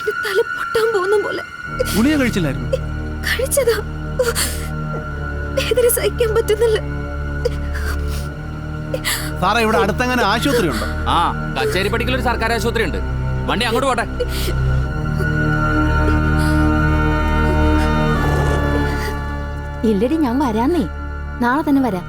എന്റെ തല പൊട്ടാൻ പോകുന്ന പോലെ. ഗുളിക കഴിച്ചില്ലായിരുന്നു? കഴിച്ചതാ, വേദന സഹിക്കാൻ പറ്റുന്നില്ല. സാറേ, ഇവിടെ അടുത്തങ്ങനെ ആശുപത്രി ഉണ്ടോ? ആ, കച്ചേരിപ്പടിക്കൽ ഒരു സർക്കാർ ആശുപത്രി ഉണ്ട്. വണ്ടി അങ്ങോട്ട് പോട്ടെ. ഇല്ലടി, ഞാൻ വരാന്നേ, നാളെ തന്നെ വരാം.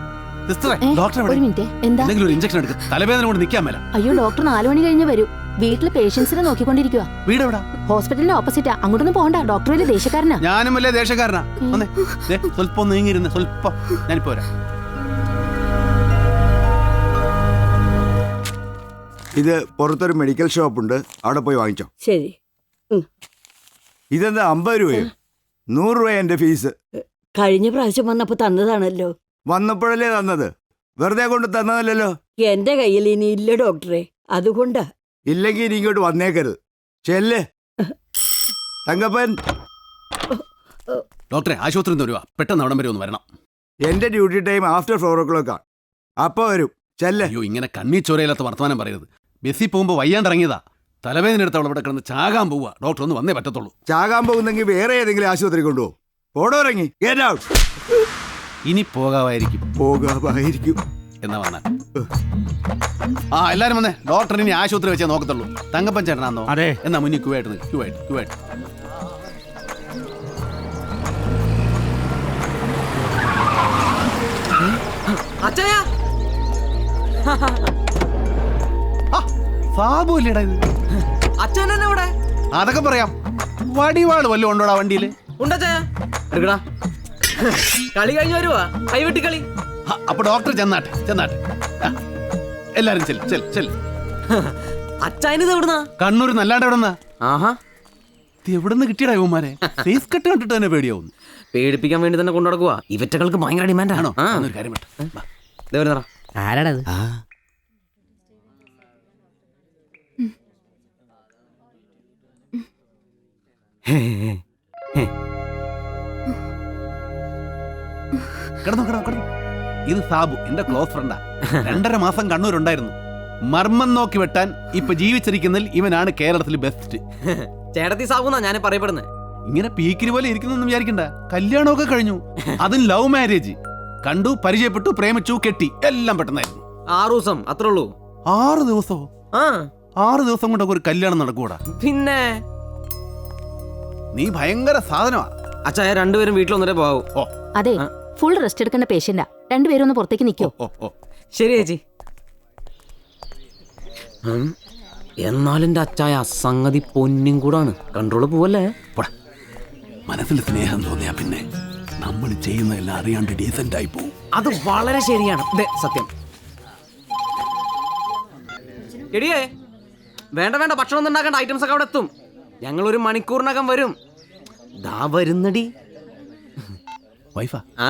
ഒരു മിനിറ്റ്, എന്താ? ഒരു ഇഞ്ചക്ഷൻ എടുക്കും, തലവേദന കൊണ്ട് നിൽക്കാൻ മേല. അയ്യോ, ഡോക്ടർ 4 മണി കഴിഞ്ഞ് വരൂ. വീട്ടില് പേഷ്യൻസിനെ നോക്കിക്കൊണ്ടിരിക്കുക. വീട് എവിടാ? ഹോസ്പിറ്റലിന്റെ ഓപ്പോസിറ്റാ. അങ്ങോട്ടൊന്നും പോകണ്ട, ഡോക്ടർ വലിയ ദേശക്കാരനാ. ഞാനും വലിയ ദേശക്കാരനാ. സ്വല്പം നീങ്ങിരുന്ന്, സ്വല്പം. ഞാനിപ്പോ വരാം. ഇത് പുറത്തൊരു മെഡിക്കൽ ഷോപ്പ് ഉണ്ട്, അവിടെ പോയി വാങ്ങിച്ചോ. ശരി. ഇതെന്താ 50 രൂപയോ? 100 രൂപ എന്റെ ഫീസ്. കഴിഞ്ഞ പ്രാവശ്യം വന്നപ്പോ തന്നതാണല്ലോ. വന്നപ്പോഴല്ലേ തന്നത്, വെറുതെ കൊണ്ട് തന്നതല്ലോ. എന്റെ കയ്യിൽ ഇനി ഇല്ല ഡോക്ടറെ, അതുകൊണ്ടാ. ഇല്ലെങ്കിൽ ഇനി ഇങ്ങോട്ട് വന്നേക്കരുത്. ചെല്ല് തങ്കപ്പൻ. ഡോക്ടറെ, ആശുപത്രി വരുവാ, പെട്ടെന്ന് അവിടം വരെ ഒന്ന് വരണം. എന്റെ ഡ്യൂട്ടി ടൈം ആഫ്റ്റർ 4 o'clock ആണ്. അപ്പൊ വരും. ചെല്ല്. അയ്യോ, ഇങ്ങനെ കണ്ണീ ചോരയില്ലാത്ത വർത്തമാനം പറയരുത്. ബസ്സിൽ പോകുമ്പോ വയ്യാണ്ടിറങ്ങിയതാ, തലവേദന എടുത്ത് അവൾ ഇവിടെ കിടന്ന് ചാകാൻ പോവുക. ഡോക്ടർ ഒന്ന് വന്നേ പറ്റത്തുള്ളൂ. ചാകാൻ പോകുന്നെങ്കിൽ വേറെ ഏതെങ്കിലും ആശുപത്രി കൊണ്ടുപോകും. ഓടോറങ്ങി. ഇനി പോകാമായിരിക്കും. പോകാമായിരിക്കും എന്നാ വന്നാൽ. ആ, എല്ലാരും വന്നേ. ഡോക്ടർ ഇനി ആശുപത്രി വെച്ചേ നോക്കത്തുള്ളൂ. തങ്കപ്പൻ ചേട്ടനാന്നോ? അതെ. എന്നാ മുന്നിൽ ക്യൂവായിട്ട്. സാബു അല്ലേടാ ഇത്? അതൊക്കെ പറയാം. വടിവാള് വല്ലതും ഉണ്ടോടാ വണ്ടിയില്? എടുക്കടാ. കളി കഴിഞ്ഞു വരുവാ, കൈവെട്ടി കളി. അപ്പൊ ഡോക്ടർ ചെന്നാട്ടെ. എല്ലാരും ചെൽ. അച്ചായനിത് എവിടുന്നാ? കണ്ണൂർ. നല്ലാണ്ട് എവിടെന്നാ? ആഹാ, എവിടുന്ന് കിട്ടിയടാ ഇവന്മാരെ? ഫേസ് കട്ട് കണ്ടിട്ട് തന്നെ പേടിയാവുന്നു. പേടിപ്പിക്കാൻ വേണ്ടി തന്നെ കൊണ്ടു നടക്കുക. ഇവറ്റകൾക്ക് ഭയങ്കര ഡിമാൻഡ് ആണോ? ഒരു കാര്യം ആരാടത്? കിടന്നു. ഇത് സാബു, എന്റെ ക്ലോസ് ഫ്രണ്ടാ. 2.5 മാസം കണ്ണൂരുണ്ടായിരുന്നു. മർമ്മം നോക്കി വെട്ടാൻ ഇപ്പൊ ജീവിച്ചിരിക്കുന്നതിൽ ഇവനാണ് കേരളത്തിൽ ബെസ്റ്റ്. ചേട്ടത്തി സാബുന്നാ ഞാൻ പറയപ്പെടുന്നത്. ഇങ്ങനെ പീക്കിന് പോലെ ഇരിക്കുന്നൊന്നും വിചാരിക്കണ്ട. കല്യാണമൊക്കെ കഴിഞ്ഞു. അതും ലവ് മാരേജ്. കണ്ടു, പരിചയപ്പെട്ടു, പ്രേമിച്ചു, കെട്ടി, എല്ലാം പെട്ടെന്നായിരുന്നു. 6 ദിവസം അത്രേ ഉള്ളൂ. 6 ദിവസമോ? ആ, 6 ദിവസം കൊണ്ടൊക്കെ ഒരു കല്യാണം നടക്കൂടാ? പിന്നെ നീ ഭയങ്കര സാധനമാ. അച്ചായ രണ്ടുപേരും വീട്ടിൽ ഒന്നരേ പോകാവൂ. അതെ, ഫുൾ റെസ്റ്റ് എടുക്കേണ്ട പേഷ്യന്റാ. രണ്ടുപേരും ഒന്ന് പുറത്തേക്ക് നിൽക്കോ. ശരി ചേച്ചി. എന്നാലും എന്റെ അച്ചായ സംഗതി പൊന്നും കൂടാണ്. കൺട്രോള് പോവല്ലേ? മനസ്സിൽ സ്നേഹം തോന്നിയാ പിന്നെ നമ്മൾ ചെയ്യുന്നതെല്ലാം അറിയാണ്ട് ഡീസന്റ് ആയി പോകും. അത് വളരെ ശരിയാണ്. സത്യം. എടിയേ, വേണ്ട, ഭക്ഷണം ഒന്നും ഉണ്ടാക്കേണ്ട. ഐറ്റംസ് ഒക്കെ അവിടെ എത്തും. ഞങ്ങൾ 1 മണിക്കൂറിനകം വരും. ദാ വരുന്നടി. വൈഫാ? ആ.